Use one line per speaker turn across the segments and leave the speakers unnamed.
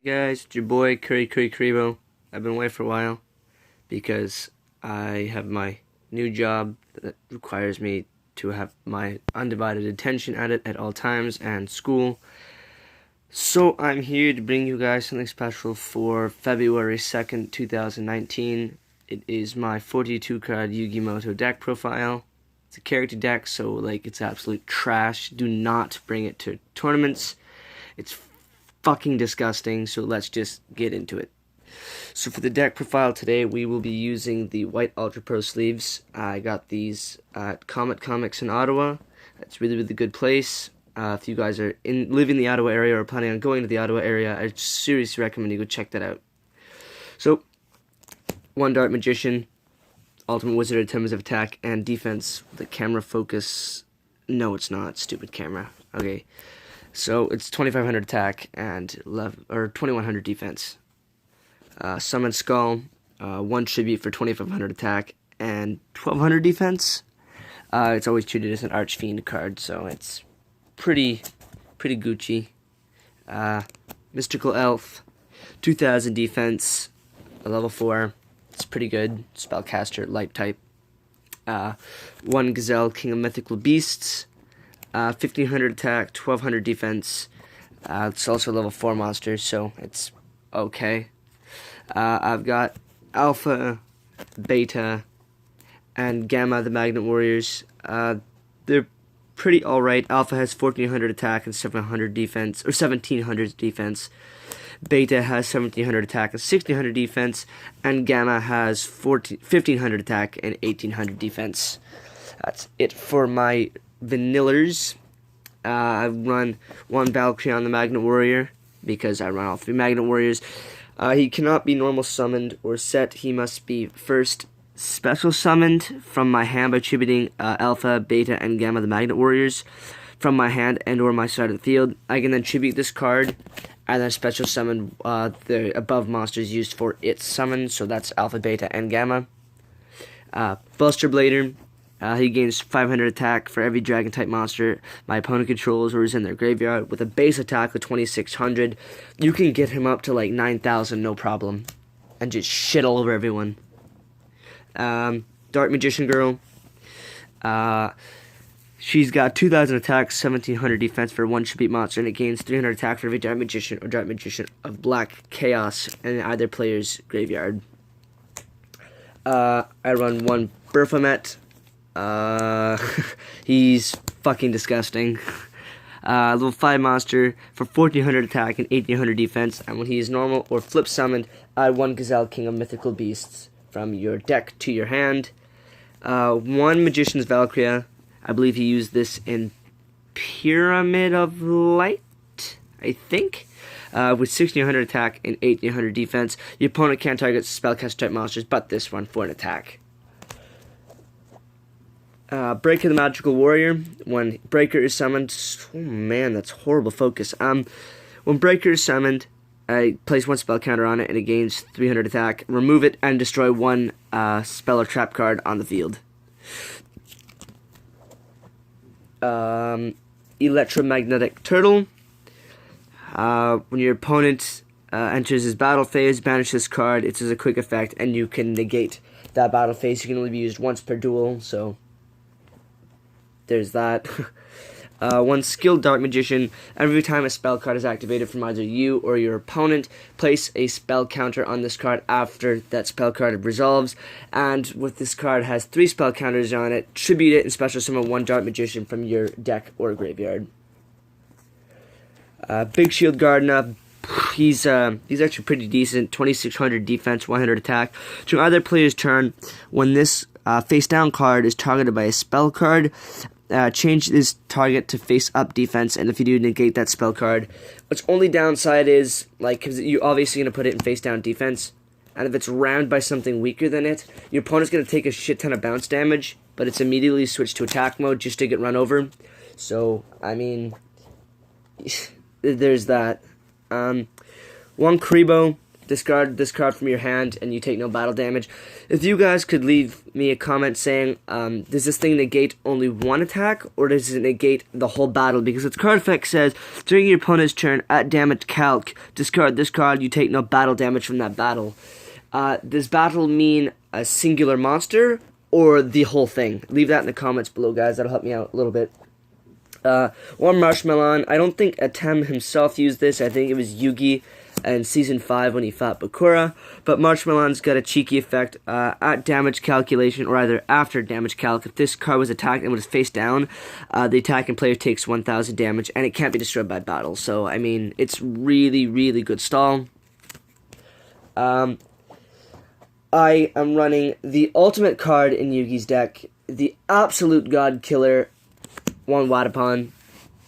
Hey guys, it's your boy Kuriboh. I've been away for a while because I have my new job that requires me to have my undivided attention at it at all times and school. So I'm here to bring you guys something special for February 2nd, 2019. It is my 42 card Yugi Muto deck profile. It's a character deck, so it's absolute trash. Do not bring it to tournaments. It's fucking disgusting, so let's just get into it. So for the deck profile today, we will be using the white Ultra Pro sleeves. I got these at Comet Comics in Ottawa. It's really good place. If you guys are live in the Ottawa area or planning on going to the Ottawa area, I seriously recommend you go check that out. So, one Dart Magician, Ultimate Wizard in terms of attack and defense. The camera focus, no it's not, stupid camera. Okay. So it's 2500 attack and 2100 defense. Summon Skull, one tribute for 2500 attack and 1200 defense. It's always treated as an Archfiend card, so it's pretty Gucci. Mystical Elf, 2000 defense, a level 4. It's pretty good. Spellcaster, light type. One Gazelle, King of Mythical Beasts. 1500 attack, 1200 defense. It's also a level 4 monster, so it's okay. I've got Alpha, Beta, and Gamma, the Magnet Warriors. They're pretty alright. Alpha has 1400 attack and 700 defense, or 1700 defense. Beta has 1700 attack and 1600 defense, and Gamma has 1500 attack and 1800 defense. That's it for my vanillers. I run one Valkyrion, the Magna Warrior, because I run all 3 Magna Warriors. He cannot be normal summoned or set. He must be first special summoned from my hand by attributing Alpha, Beta, and Gamma, the Magnet Warriors, from my hand and or my side of the field. I can then tribute this card and then special summon the above monsters used for its summon, so that's Alpha, Beta, and Gamma. Buster Blader. He gains 500 attack for every dragon-type monster my opponent controls or is in their graveyard. With a base attack of 2600, you can get him up to like 9000 no problem. And just shit all over everyone. Dark Magician Girl. She's got 2000 attack, 1700 defense for one tribute monster, and it gains 300 attack for every Dark Magician or Dark Magician of Black Chaos in either player's graveyard. I run one Berfomet. He's fucking disgusting. Level 5 monster for 1400 attack and 1800 defense, and when he is normal or flip summoned, add one Gazelle, King of Mythical Beasts from your deck to your hand. One Magicians Valkyria. I believe he used this in Pyramid of Light, I think. With 1600 attack and 1800 defense. Your opponent can't target spellcaster type monsters but this one for an attack. Breaker the Magical Warrior. When Breaker is summoned, oh man, that's horrible focus. When Breaker is summoned, I place one spell counter on it and it gains 300 attack. Remove it and destroy one spell or trap card on the field. Electromagnetic Turtle. When your opponent enters his battle phase, banish this card. It's as a quick effect, and you can negate that battle phase. You can only be used once per duel, so there's that. One Skilled Dark Magician. Every time a spell card is activated from either you or your opponent, place a spell counter on this card after that spell card resolves. And with this card has 3 spell counters on it, tribute it and special summon one Dark Magician from your deck or graveyard. Big Shield Gardna. He's actually pretty decent. 2600 defense, 100 attack. To either player's turn, when this face down card is targeted by a spell card, change this target to face up defense, and if you do, negate that spell card. Its only downside is, because you're obviously going to put it in face down defense, and if it's rammed by something weaker than it, your opponent's going to take a shit ton of bounce damage, but it's immediately switched to attack mode just to get run over. So, I mean, there's that. One Kuriboh. discard this card from your hand, and you take no battle damage. If you guys could leave me a comment saying, does this thing negate only one attack, or does it negate the whole battle? Because its card effect says, during your opponent's turn, at damage calc, discard this card, you take no battle damage from that battle. Does battle mean a singular monster, or the whole thing? Leave that in the comments below, guys. That'll help me out a little bit. One Marshmallon. I don't think Atem himself used this. I think it was Yugi in Season 5 when he fought Bakura. But Marshmallon's got a cheeky effect. At damage calculation, or either after damage calc, if this card was attacked and was face down, the attacking player takes 1,000 damage, and it can't be destroyed by battle. So, I mean, it's really, really good stall. I am running the ultimate card in Yugi's deck, the absolute god killer, one Watapon.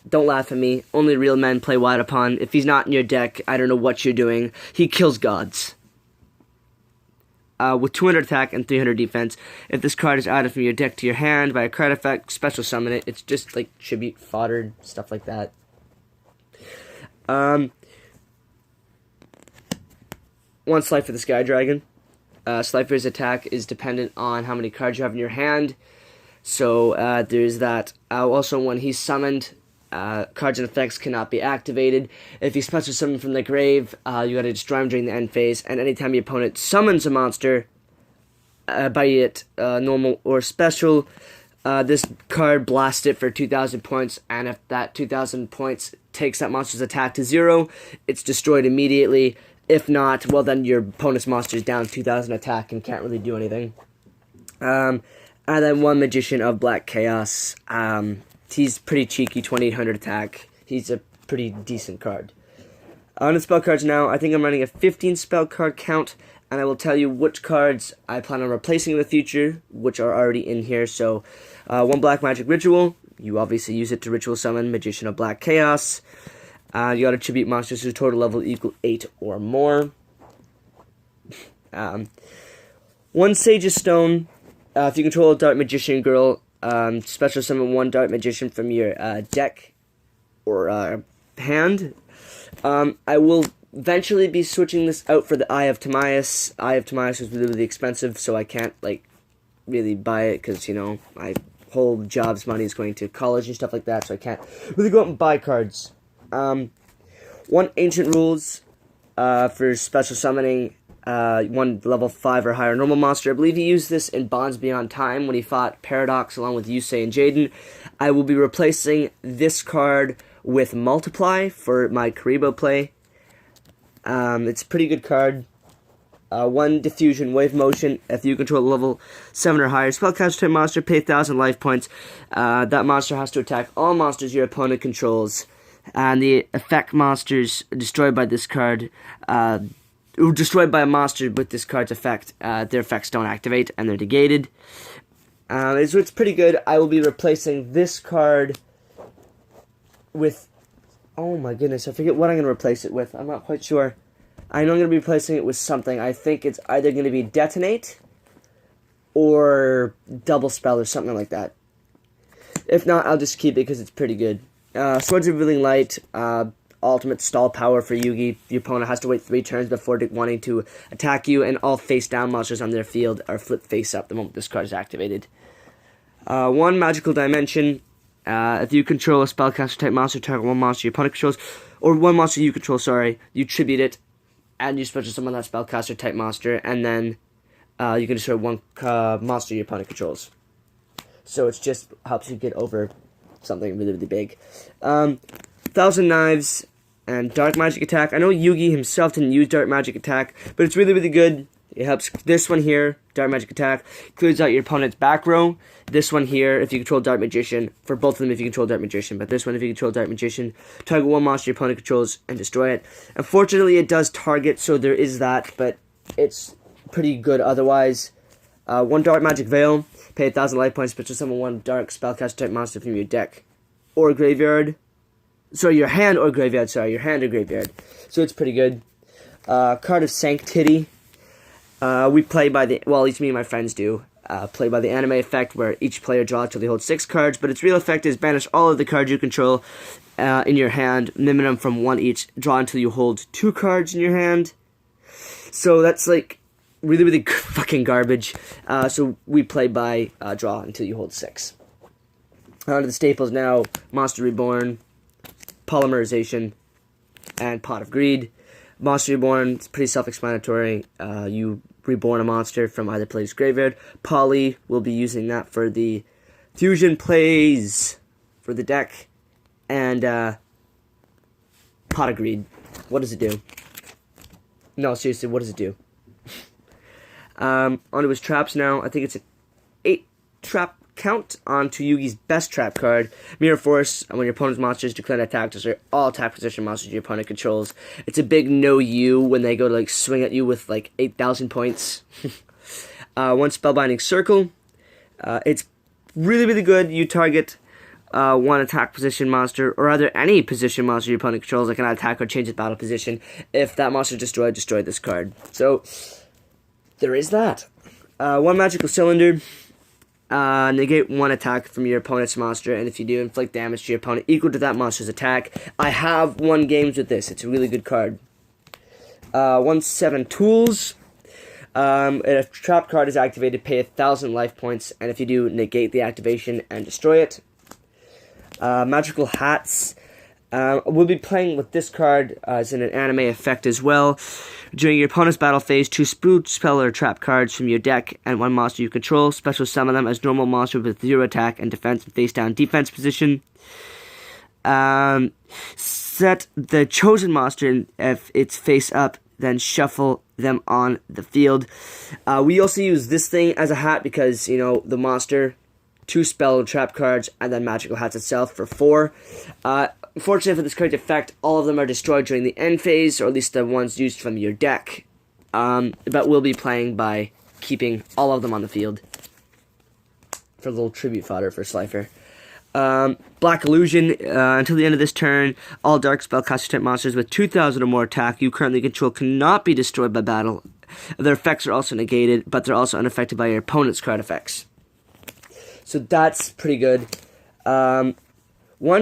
Don't laugh at me. Only real men play Watapon. If he's not in your deck, I don't know what you're doing. He kills gods. With 200 attack and 300 defense. If this card is added from your deck to your hand by a card effect, special summon it. It's just like tribute, fodder, stuff like that. One Slifer the Sky Dragon. Slifer's attack is dependent on how many cards you have in your hand. So, there's that. Also, when he's summoned, cards and effects cannot be activated. If he special summon from the grave, you gotta destroy him during the end phase. And anytime your opponent summons a monster, by it normal or special, this card blasts it for 2,000 points. And if that 2,000 points takes that monster's attack to 0, it's destroyed immediately. If not, well, then your opponent's monster is down 2,000 attack and can't really do anything. And then one Magician of Black Chaos. He's pretty cheeky, 2,800 attack. He's a pretty decent card. On the spell cards now, I think I'm running a 15 spell card count, and I will tell you which cards I plan on replacing in the future, which are already in here. So, one Black Magic Ritual. You obviously use it to ritual summon Magician of Black Chaos. You gotta tribute monsters whose total level equal 8 or more. One Sage's Stone. If you control a Dark Magician girl, special summon one Dark Magician from your deck or hand. I will eventually be switching this out for the Eye of Timaeus. Eye of Timaeus is really expensive, so I can't like really buy it because, you know, my whole job's money is going to college and stuff like that, so I can't really go out and buy cards. One Ancient Rules for special summoning one level 5 or higher normal monster. I believe he used this in Bonds Beyond Time when he fought Paradox along with Yusei and Jaden. I will be replacing this card with Multiply for my Kuriboh play. It's a pretty good card. One Diffusion, Wave Motion. If you control a level 7 or higher spellcaster type monster, pay 1,000 life points. That monster has to attack all monsters your opponent controls. And the effect monsters destroyed by this card, destroyed by a monster with this card's effect, their effects don't activate and they're negated. It's pretty good. I will be replacing this card with, oh my goodness, I forget what I'm going to replace it with. I'm not quite sure. I know I'm going to be replacing it with something. I think it's either going to be Detonate or Double Spell or something like that. If not, I'll just keep it because it's pretty good. Swords of Revealing Light, ultimate stall power for Yugi. The opponent has to wait 3 turns before wanting to attack you, and all face-down monsters on their field are flipped face-up the moment this card is activated. One Magical Dimension. If you control a spellcaster-type monster, target one monster your opponent controls, or one monster you control, sorry, you tribute it, and you special summon that spellcaster-type monster, and then you can destroy one monster your opponent controls. So it just helps you get over something really, really big. 1,000 Knives and Dark Magic Attack. I know Yugi himself didn't use Dark Magic Attack, but it's really, really good. It helps this one here, Dark Magic Attack, clears out your opponent's back row. This one here, if you control Dark Magician, for both of them if you control Dark Magician, but this one if you control Dark Magician, target one monster your opponent controls and destroy it. Unfortunately, it does target, so there is that, but it's pretty good otherwise. One Dark Magic Veil, pay 1,000 life points, but just summon one Dark Spellcaster type monster from your deck or graveyard. Sorry, your hand or graveyard, sorry, your hand or graveyard. So it's pretty good. Card of Sanctity. We play by the, well, at least me and my friends do, play by the anime effect where each player draws till they hold 6 cards, but its real effect is banish all of the cards you control in your hand, minimum from 1 each, draw until you hold 2 cards in your hand. So that's like really, really fucking garbage. So we play by draw until you hold 6. On to the staples now. Monster Reborn, Polymerization, and Pot of Greed. Monster Reborn is pretty self-explanatory. You reborn a monster from either player's graveyard. Poly will be using that for the fusion plays for the deck. And Pot of Greed. What does it do? No, seriously, what does it do? Onto his traps now. I think it's an 8 trap count onto Yugi's best trap card. Mirror Force. And when your opponent's monsters declare an attack, destroy all attack position monsters your opponent controls. It's a big no-you when they go to like swing at you with like 8,000 points. 1 Spellbinding Circle. It's really, really good. You target 1 attack position monster, or rather any position monster your opponent controls that can attack or change its battle position. If that monster is destroyed, destroy this card. So, there is that. 1 Magical Cylinder. Negate 1 attack from your opponent's monster, and if you do, inflict damage to your opponent equal to that monster's attack. I have won games with this. It's a really good card. 1 7 Tools. If a trap card is activated, pay 1,000 life points, and if you do, negate the activation and destroy it. Magical Hats. We'll be playing with this card as an anime effect as well. During your opponent's battle phase, choose spell or trap cards from your deck and 1 monster you control. Special summon them as normal monsters with 0 attack and defense and face down defense position. Set the chosen monster if it's face up, then shuffle them on the field. We also use this thing as a hat because, you know, the monster, 2 spell trap cards, and then Magical Hats itself for 4. Unfortunately for this card's effect, all of them are destroyed during the end phase, or at least the ones used from your deck. But we'll be playing by keeping all of them on the field for a little tribute fodder for Slifer. Black Illusion. Until the end of this turn, all dark spellcaster type monsters with 2,000 or more attack you currently control cannot be destroyed by battle. Their effects are also negated, but they're also unaffected by your opponent's card effects. So that's pretty good. 1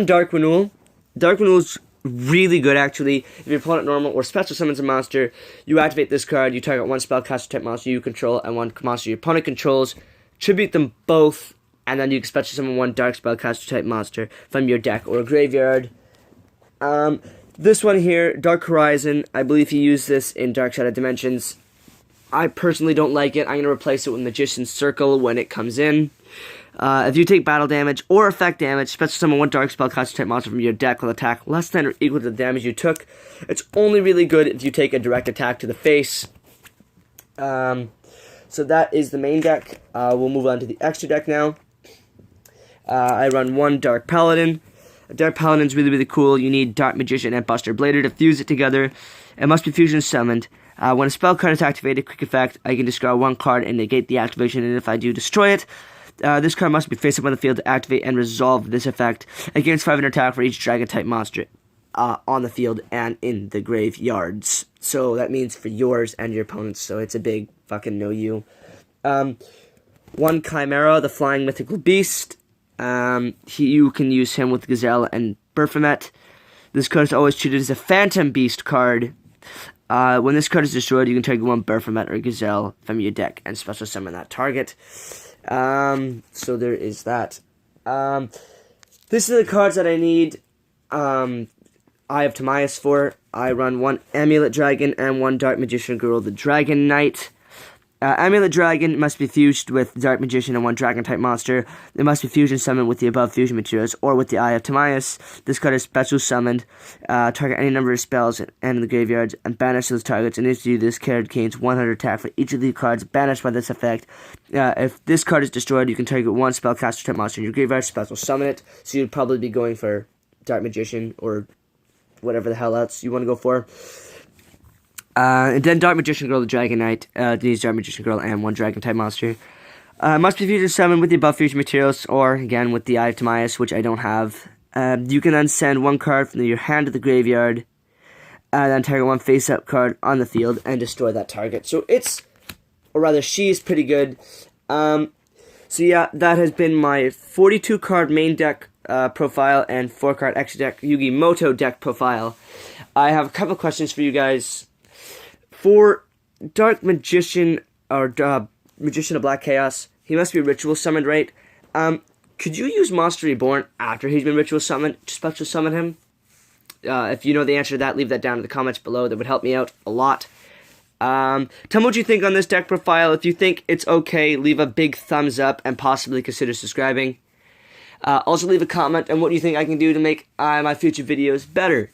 Dark Renewal. Dark Renewal is really good, actually. If your opponent normal or special summons a monster, you activate this card, you target 1 spellcaster type monster you control and 1 monster your opponent controls, tribute them both, and then you can special summon 1 dark spellcaster type monster from your deck or graveyard. This one here, Dark Horizon, I believe you use this in Dark Shadow Dimensions. I personally don't like it. I'm going to replace it with Magician's Circle when it comes in. If you take battle damage or effect damage, special summon 1 dark spellcaster type monster from your deck will attack less than or equal to the damage you took. It's only really good if you take a direct attack to the face. So that is the main deck. We'll move on to the extra deck now. I run 1 Dark Paladin. Dark Paladin's really, really cool. You need Dark Magician and Buster Blader to fuse it together. It must be fusion summoned. When a spell card is activated, quick effect, I can discard 1 card and negate the activation, and if I do, destroy it. This card must be face up on the field to activate and resolve this effect. It gains 500 attack for each dragon-type monster on the field and in the graveyards. So that means for yours and your opponents, so it's a big fucking no-you. 1 Chimera, the Flying Mythical Beast. You can use him with Gazelle and Berfomet. This card is always treated as a Phantom Beast card. When this card is destroyed, you can target 1 Berfomet or Gazelle from your deck and special summon that target. So there is that. This are the cards that I need. I have Timaeus for. I run 1 Amulet Dragon and 1 Dark Magician Girl, the Dragon Knight. Amulet Dragon must be fused with Dark Magician and 1 Dragon-type monster. It must be fusion summoned with the above fusion materials or with the Eye of Timaeus. This card is special summoned. Target any number of spells and in the graveyards and banish those targets. And if you do, this card gains 100 attack for each of the cards banished by this effect. If this card is destroyed, you can target 1 spellcaster-type monster in your graveyard. Special summon it. So you'd probably be going for Dark Magician or whatever the hell else you want to go for. And then Dark Magician Girl, the Dragon Knight, needs Dark Magician Girl and 1 Dragon-type monster. Must be fusion summoned with the above fusion materials, or, again, with the Eye of Timaeus, which I don't have. You can then send 1 card from your hand to the graveyard, and then target 1 face-up card on the field, and destroy that target. So it's, or rather, she is pretty good. So yeah, that has been my 42-card main deck profile, and 4-card extra deck Yugi Muto deck profile. I have a couple questions for you guys. For Dark Magician, or Magician of Black Chaos, he must be ritual summoned, right? Could you use Monster Reborn after he's been ritual summoned to special summon him? If you know the answer to that, leave that down in the comments below. That would help me out a lot. Tell me what you think on this deck profile. If you think it's okay, leave a big thumbs up and possibly consider subscribing. Also leave a comment on what you think I can do to make my future videos better.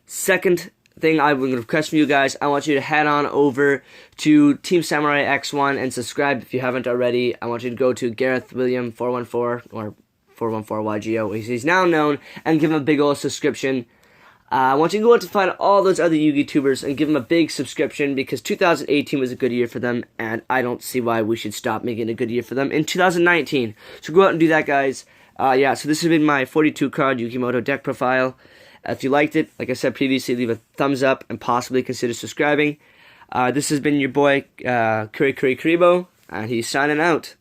Second thing I would request from you guys, I want you to head on over to Team Samurai X1 and subscribe if you haven't already. I want you to go to Gareth William 414 or 414YGO, he's now known, and give him a big old subscription. I want you to go out to find all those other Yugi tubers and give them a big subscription, because 2018 was a good year for them, and I don't see why we should stop making a good year for them in 2019. So go out and do that, guys. Yeah, so this has been my 42 card Yugi Muto deck profile. If you liked it, like I said previously, leave a thumbs up and possibly consider subscribing. This has been your boy, Kuriboh, and he's signing out.